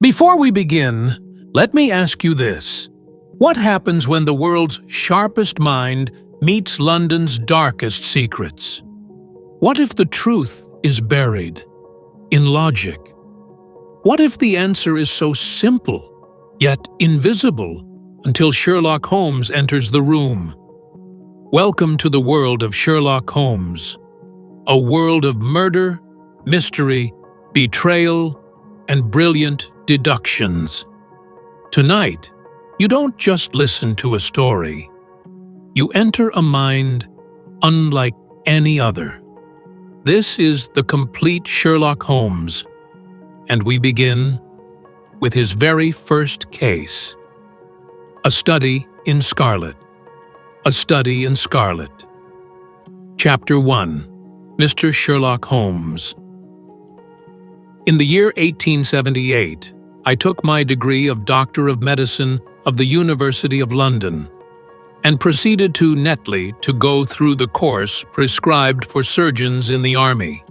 Before we begin, let me ask you this. What happens when the world's sharpest mind meets London's darkest secrets? What if the truth is buried in logic? What if the answer is so simple, yet invisible, until Sherlock Holmes enters the room? Welcome to the world of Sherlock Holmes, a world of murder, mystery, betrayal, and brilliant deductions. Tonight, you don't just listen to a story. You enter a mind unlike any other. This is the complete Sherlock Holmes, and we begin with his very first case. A Study in Scarlet. A Study in Scarlet. Chapter 1. Mr. Sherlock Holmes. In the year 1878, I took my degree of Doctor of Medicine of the University of London and proceeded to Netley to go through the course prescribed for surgeons in the Army.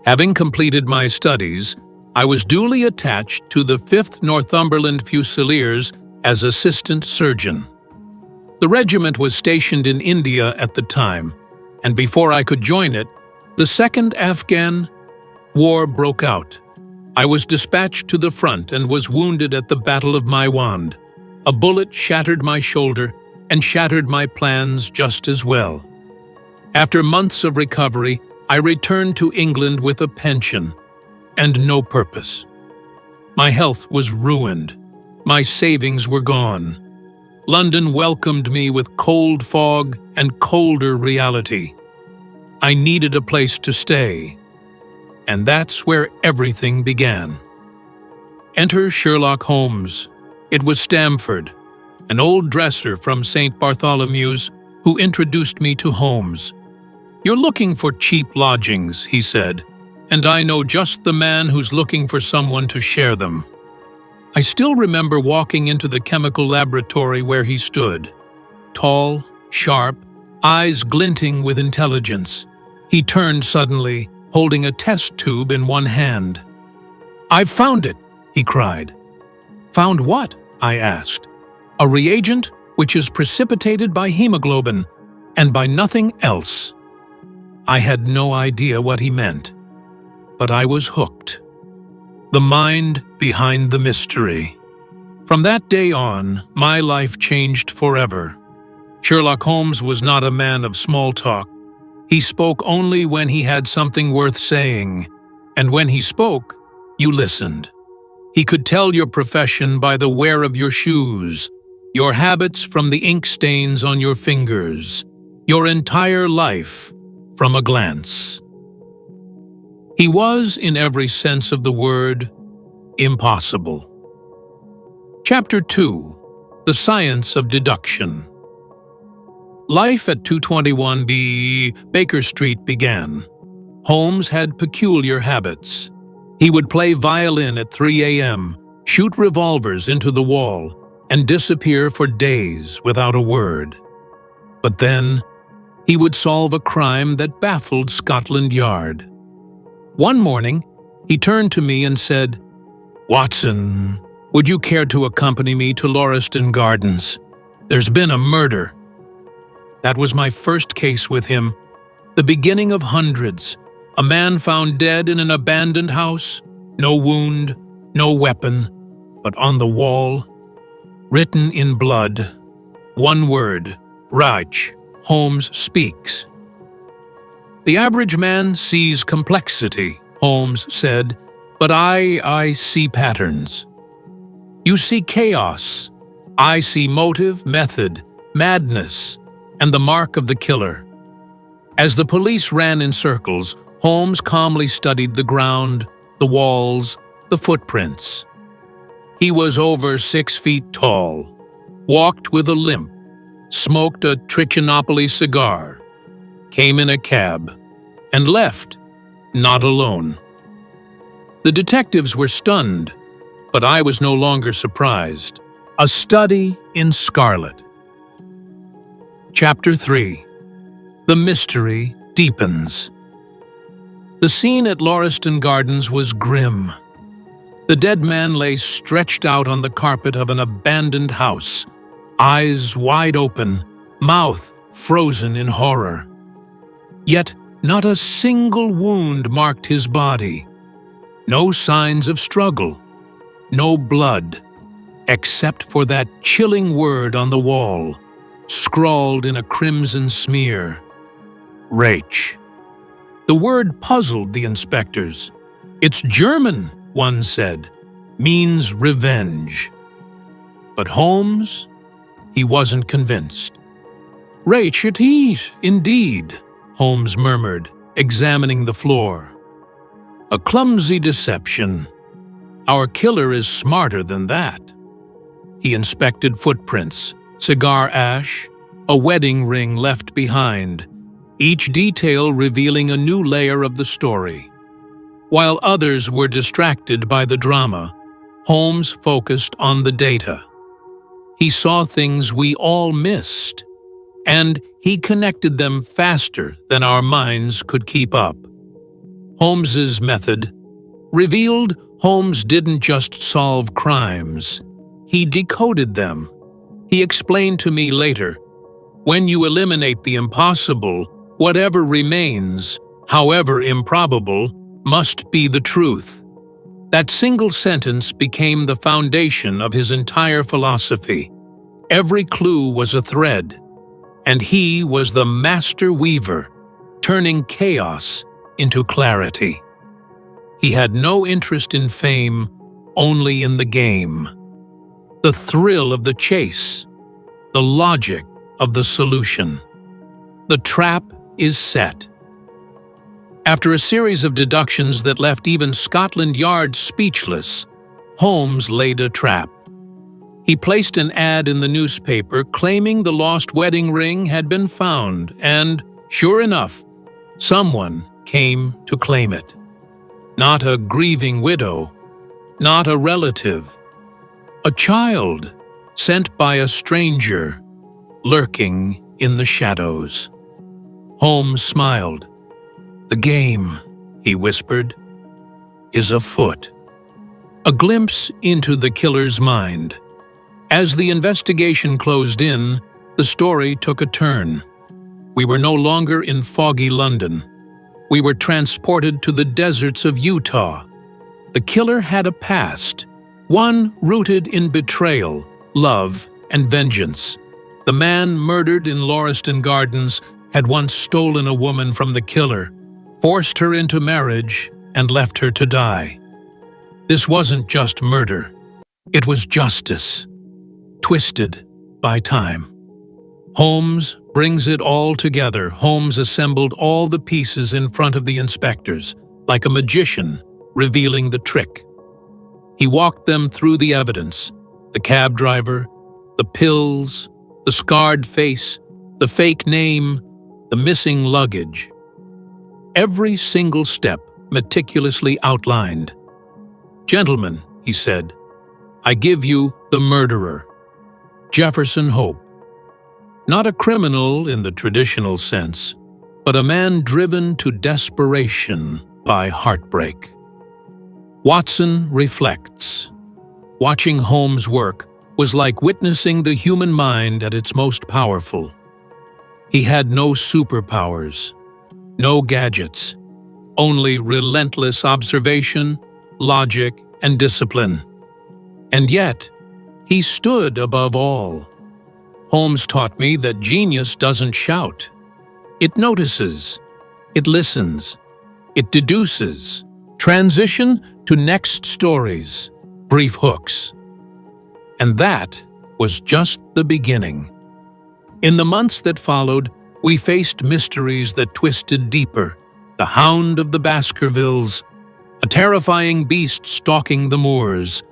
Having completed my studies, I was duly attached to the 5th Northumberland Fusiliers as assistant surgeon. The regiment was stationed in India at the time, and before I could join it, the Second Afghan War broke out. I was dispatched to the front and was wounded at the Battle of Maiwand. A bullet shattered my shoulder and shattered my plans just as well. After months of recovery, I returned to England with a pension and no purpose. My health was ruined. My savings were gone. London welcomed me with cold fog and colder reality. I needed a place to stay. And that's where everything began. Enter Sherlock Holmes. It was Stamford, an old dresser from St. Bartholomew's, who introduced me to Holmes. "You're looking for cheap lodgings," he said, "and I know just the man who's looking for someone to share them." I still remember walking into the chemical laboratory where he stood. Tall, sharp, eyes glinting with intelligence. He turned suddenly, holding a test tube in one hand. "I've found it!" he cried. "Found what?" I asked. "A reagent which is precipitated by hemoglobin, and by nothing else." I had no idea what he meant, but I was hooked. The mind behind the mystery. From that day on, my life changed forever. Sherlock Holmes was not a man of small talk. He spoke only when he had something worth saying, and when he spoke, you listened. He could tell your profession by the wear of your shoes, your habits from the ink stains on your fingers, your entire life from a glance. He was, in every sense of the word, impossible. Chapter 2. The Science of Deduction. Life at 221B Baker Street began. Holmes had peculiar habits. He would play violin at 3 a.m., shoot revolvers into the wall, and disappear for days without a word. But then, he would solve a crime that baffled Scotland Yard. One morning, he turned to me and said, "Watson, would you care to accompany me to Lauriston Gardens? There's been a murder." That was my first case with him, the beginning of hundreds. A man found dead in an abandoned house, no wound, no weapon, but on the wall, written in blood, one word, Raj, Holmes speaks. "The average man sees complexity," Holmes said, "but I see patterns. You see chaos. I see motive, method, madness, and the mark of the killer." As the police ran in circles, Holmes calmly studied the ground, the walls, the footprints. He was over 6 feet tall, walked with a limp, smoked a Trichinopoly cigar, came in a cab, and left, not alone. The detectives were stunned, but I was no longer surprised. A Study in Scarlet. Chapter 3. The Mystery Deepens. The scene at Lauriston Gardens was grim. The dead man lay stretched out on the carpet of an abandoned house, eyes wide open, mouth frozen in horror. Yet not a single wound marked his body. No signs of struggle, no blood, except for that chilling word on the wall, scrawled in a crimson smear. Rach. The word puzzled the inspectors. It's German, one said, means revenge. But Holmes, he wasn't convinced. Rach it is, indeed, Holmes murmured, examining the floor. A clumsy deception. Our killer is smarter than that. He inspected footprints, cigar ash, a wedding ring left behind, each detail revealing a new layer of the story. While others were distracted by the drama, Holmes focused on the data. He saw things we all missed, and he connected them faster than our minds could keep up. Holmes's method revealed Holmes didn't just solve crimes, he decoded them. He explained to me later, when you eliminate the impossible, whatever remains, however improbable, must be the truth. That single sentence became the foundation of his entire philosophy. Every clue was a thread, and he was the master weaver, turning chaos into clarity. He had no interest in fame, only in the game. The thrill of the chase, the logic of the solution. The trap is set. After a series of deductions that left even Scotland Yard speechless, Holmes laid a trap. He placed an ad in the newspaper claiming the lost wedding ring had been found, and, sure enough, someone came to claim it. Not a grieving widow, not a relative. A child sent by a stranger, lurking in the shadows. Holmes smiled. The game, he whispered, is afoot. A glimpse into the killer's mind. As the investigation closed in, the story took a turn. We were no longer in foggy London. We were transported to the deserts of Utah. The killer had a past, one rooted in betrayal, love, and vengeance. The man murdered in Lauriston Gardens had once stolen a woman from the killer, forced her into marriage, and left her to die. This wasn't just murder. It was justice, twisted by time. Holmes brings it all together. Holmes assembled all the pieces in front of the inspectors, like a magician revealing the trick. He walked them through the evidence, the cab driver, the pills, the scarred face, the fake name, the missing luggage. Every single step meticulously outlined. Gentlemen, he said, I give you the murderer, Jefferson Hope. Not a criminal in the traditional sense, but a man driven to desperation by heartbreak. Watson reflects. Watching Holmes' work was like witnessing the human mind at its most powerful. He had no superpowers, no gadgets, only relentless observation, logic, and discipline. And yet, he stood above all. Holmes taught me that genius doesn't shout. It notices, it listens, it deduces. Transition to next stories, brief hooks. And that was just the beginning. In the months that followed, we faced mysteries that twisted deeper. The Hound of the Baskervilles, a terrifying beast stalking the moors,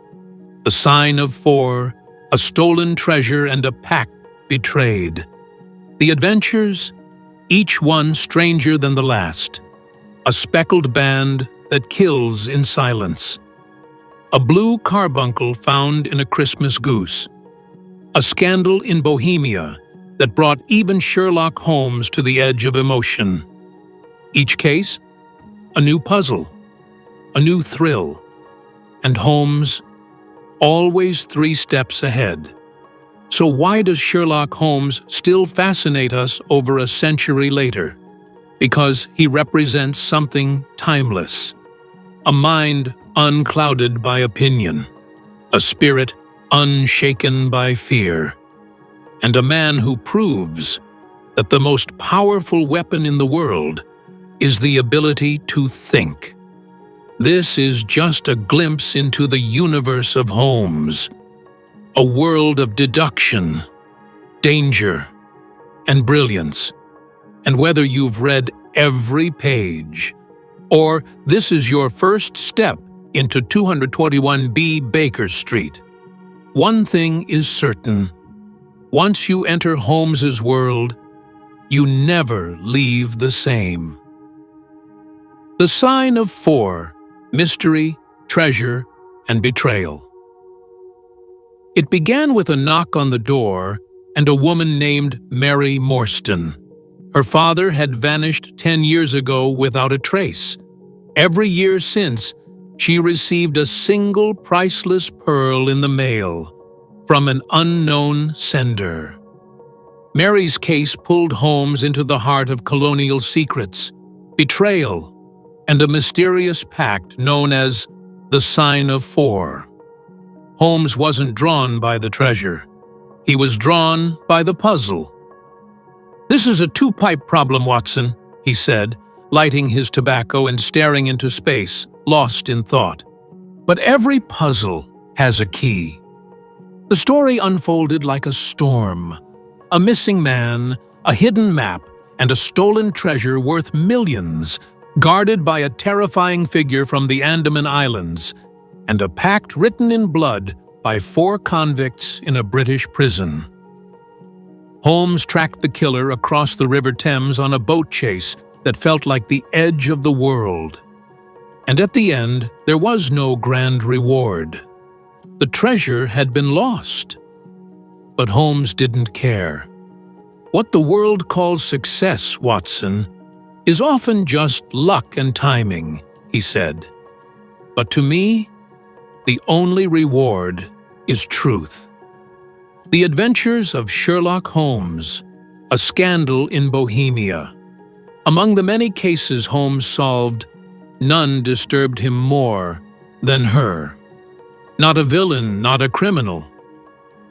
the Sign of Four, a stolen treasure, and a pact betrayed. The adventures, each one stranger than the last. A speckled band that kills in silence. A blue carbuncle found in a Christmas goose. A scandal in Bohemia that brought even Sherlock Holmes to the edge of emotion. Each case, a new puzzle, a new thrill. and Holmes always 3 steps ahead. So why does Sherlock Holmes still fascinate us over a century later? Because he represents something timeless, a mind unclouded by opinion, a spirit unshaken by fear, and a man who proves that the most powerful weapon in the world is the ability to think. This is just a glimpse into the universe of Holmes, a world of deduction, danger, and brilliance. And whether you've read every page, or this is your first step into 221B Baker Street, one thing is certain. Once you enter Holmes's world, you never leave the same. The Sign of 4: Mystery, Treasure, and Betrayal. It began with a knock on the door and a woman named Mary Morstan. Her father had vanished 10 years ago without a trace. Every year since, she received a single priceless pearl in the mail from an unknown sender. Mary's case pulled Holmes into the heart of colonial secrets, betrayal, and a mysterious pact known as the Sign of 4. Holmes wasn't drawn by the treasure. He was drawn by the puzzle. "This is a 2-pipe problem, Watson," he said, lighting his tobacco and staring into space, lost in thought. "But every puzzle has a key." The story unfolded like a storm. A missing man, a hidden map, and a stolen treasure worth millions, guarded by a terrifying figure from the Andaman Islands, and a pact written in blood by 4 convicts in a British prison. Holmes tracked the killer across the River Thames on a boat chase that felt like the edge of the world. And at the end, there was no grand reward. The treasure had been lost. But Holmes didn't care. What the world calls success, Watson, is often just luck and timing, he said. But to me, the only reward is truth. The Adventures of Sherlock Holmes, a Scandal in Bohemia. Among the many cases Holmes solved, none disturbed him more than her. Not a villain, not a criminal,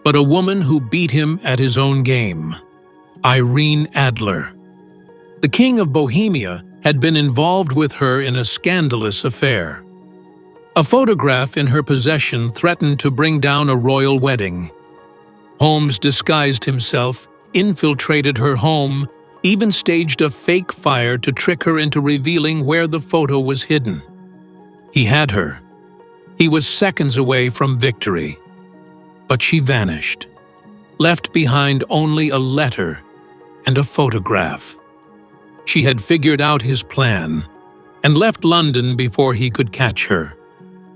but a woman who beat him at his own game, Irene Adler. The King of Bohemia had been involved with her in a scandalous affair. A photograph in her possession threatened to bring down a royal wedding. Holmes disguised himself, infiltrated her home, even staged a fake fire to trick her into revealing where the photo was hidden. He had her. He was seconds away from victory. But she vanished, left behind only a letter and a photograph. She had figured out his plan and left London before he could catch her.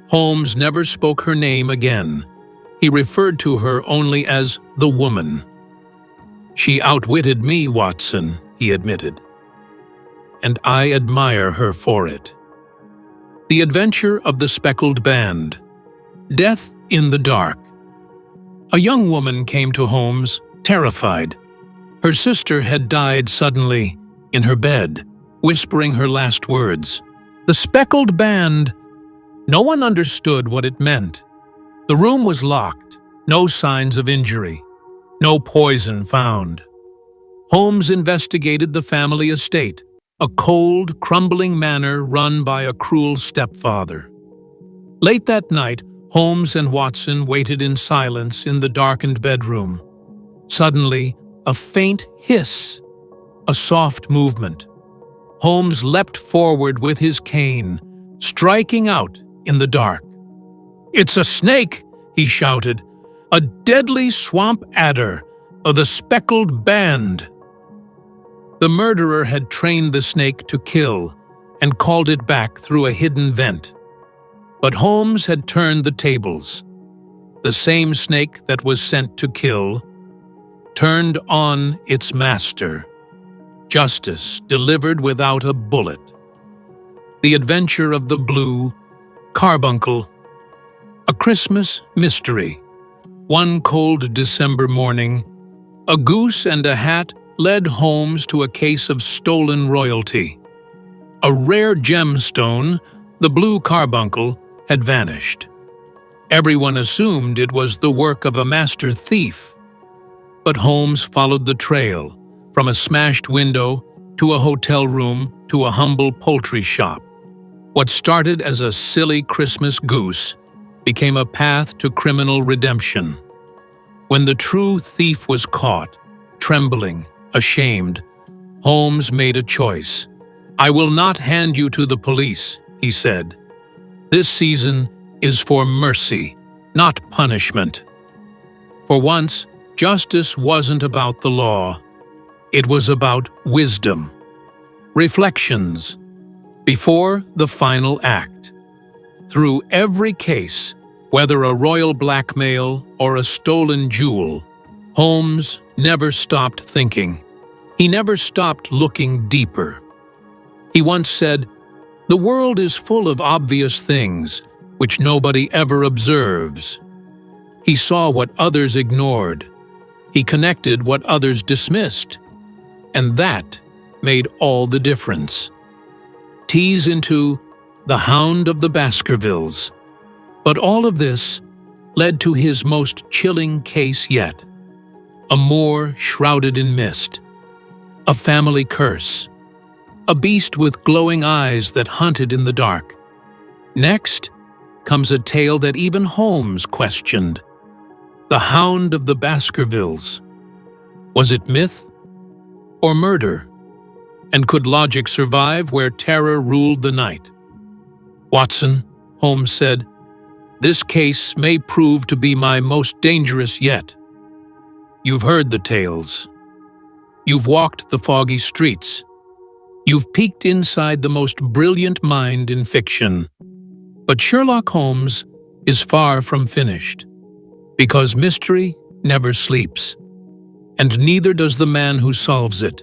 Holmes never spoke her name again. He referred to her only as the woman. "She outwitted me, Watson," he admitted, "and I admire her for it." The Adventure of the Speckled Band. Death in the Dark. A young woman came to Holmes, terrified. Her sister had died suddenly, in her bed, whispering her last words. The speckled band. No one understood what it meant. The room was locked, no signs of injury, no poison found. Holmes investigated the family estate, a cold, crumbling manor run by a cruel stepfather. Late that night, Holmes and Watson waited in silence in the darkened bedroom. Suddenly, a faint hiss, a soft movement. Holmes leapt forward with his cane, striking out in the dark. "It's a snake!" he shouted. "A deadly swamp adder of the speckled band!" The murderer had trained the snake to kill and called it back through a hidden vent. But Holmes had turned the tables. The same snake that was sent to kill turned on its master. Justice delivered without a bullet. The Adventure of the Blue, Carbuncle, A Christmas mystery. One cold December morning, a goose and a hat led Holmes to a case of stolen royalty. A rare gemstone, the blue carbuncle, had vanished. Everyone assumed it was the work of a master thief. But Holmes followed the trail, from a smashed window to a hotel room to a humble poultry shop. What started as a silly Christmas goose became a path to criminal redemption. When the true thief was caught, trembling, ashamed, Holmes made a choice. "I will not hand you to the police," he said. "This season is for mercy, not punishment." For once, justice wasn't about the law. It was about wisdom. Reflections. Before the final act. Through every case, whether a royal blackmail or a stolen jewel, Holmes never stopped thinking. He never stopped looking deeper. He once said, "The world is full of obvious things which nobody ever observes." He saw what others ignored. He connected what others dismissed. And that made all the difference. Tease into The Hound of the Baskervilles. But all of this led to his most chilling case yet. A moor shrouded in mist. A family curse. A beast with glowing eyes that hunted in the dark. Next comes a tale that even Holmes questioned. The Hound of the Baskervilles. Was it myth or murder? And could logic survive where terror ruled the night? "Watson," Holmes said, "this case may prove to be my most dangerous yet. You've heard the tales. You've walked the foggy streets. You've peeked inside the most brilliant mind in fiction. But Sherlock Holmes is far from finished, because mystery never sleeps, and neither does the man who solves it.